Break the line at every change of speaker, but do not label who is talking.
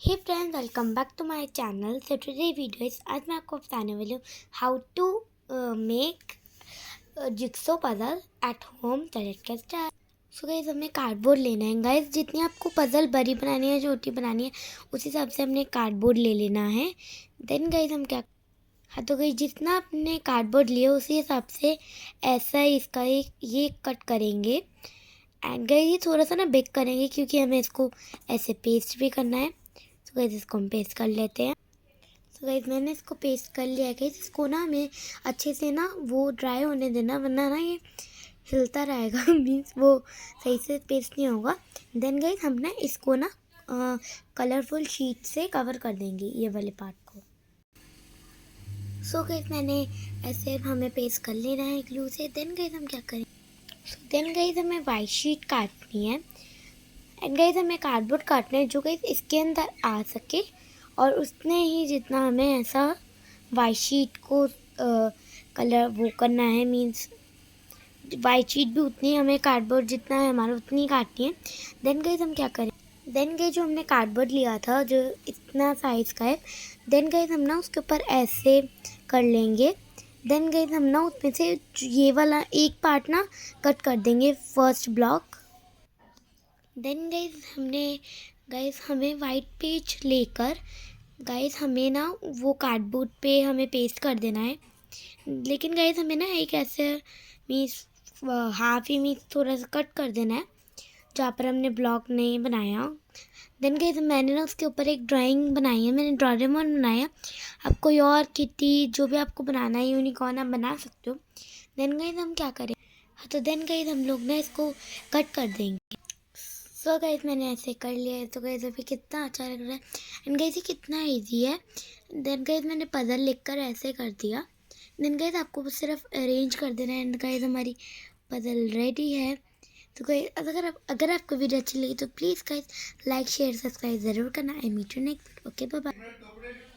Hey friends, welcome back to my channel. So today video आज मैं आपको बताने वाली हूँ how to make jigsaw puzzle at home. चलेट स्टार्ट। सो गाइस, हमें कार्डबोर्ड लेना है। गाइस, जितनी आपको पजल बड़ी बनानी है, छोटी बनानी है, उस हिसाब से हमने कार्डबोर्ड ले लेना है। देन गाइस हम क्या, हाँ तो गाइस जितना आपने कार्डबोर्ड लिया उसी हिसाब से ऐसा इसका एक ये कट करेंगे। एंड गाइस ये थोड़ा सा ना बिग करेंगे क्योंकि हमें इसको ऐसे पेस्ट भी करना है। तो गाइस इसको हम पेस्ट कर लेते हैं। तो गाइस मैंने इसको पेस्ट कर लिया है। गाइस इसको ना हमें अच्छे से ना वो ड्राई होने देना, वरना ना ये हिलता रहेगा मीन्स वो सही से पेस्ट नहीं होगा। देन गाइस हम ना इसको ना कलरफुल शीट से कवर कर देंगे ये वाले पार्ट को। सो गाइस मैंने ऐसे हमें पेस्ट कर लेना है ग्लू से। देन गाइस हम क्या करें, देन गाइस हमें वाइट शीट काटनी है। एंड गाइस हमें कार्डबोर्ड काटना है जो गाइस इसके अंदर आ सके, और उतने ही जितना हमें ऐसा वाइट शीट को कलर वो करना है। मीन्स वाइट शीट भी उतनी हमें कार्डबोर्ड जितना है हमारा उतनी काटनी है। देन गाइस हम क्या करें, देन गाइस जो हमने कार्डबोर्ड लिया था जो इतना साइज़ का है, देन गाइस हम ना उसके ऊपर ऐसे कर लेंगे। देन गाइस हम ना उसमें से ये वाला एक पार्ट ना कट कर देंगे, फर्स्ट ब्लॉक। देन गाइस हमें वाइट पेज लेकर गाइस हमें ना वो कार्डबोर्ड पे हमें पेस्ट कर देना है। लेकिन गाइस हमें ना एक ऐसे मीन्स हाफ ही मीन्स थोड़ा सा कट कर देना है जहाँ पर हमने ब्लॉक नहीं बनाया। देन गाइस मैंने ना उसके ऊपर एक ड्राइंग बनाई है, मैंने डोरेमोन बनाया। आप कोई और किटी जो भी आपको बनाना है, यूनिकॉर्न आप बना सकते हो। देन गाइस हम क्या करें, हाँ तो देन गाइस हम लोग ना इसको कट कर देंगे। सो गाइस मैंने ऐसे कर लिया है। तो गाइस अभी कितना अच्छा लग रहा है एंड गाइस ये कितना इजी है। देन गाइस मैंने पजल लिखकर ऐसे कर दिया। देन गाइस आपको बस सिर्फ अरेंज कर देना है एंड गाइस हमारी पजल रेडी है। तो गाइस अगर आपको वीडियो अच्छी लगी तो please guys like share subscribe ज़रूर करना। I meet you next. Okay bye bye.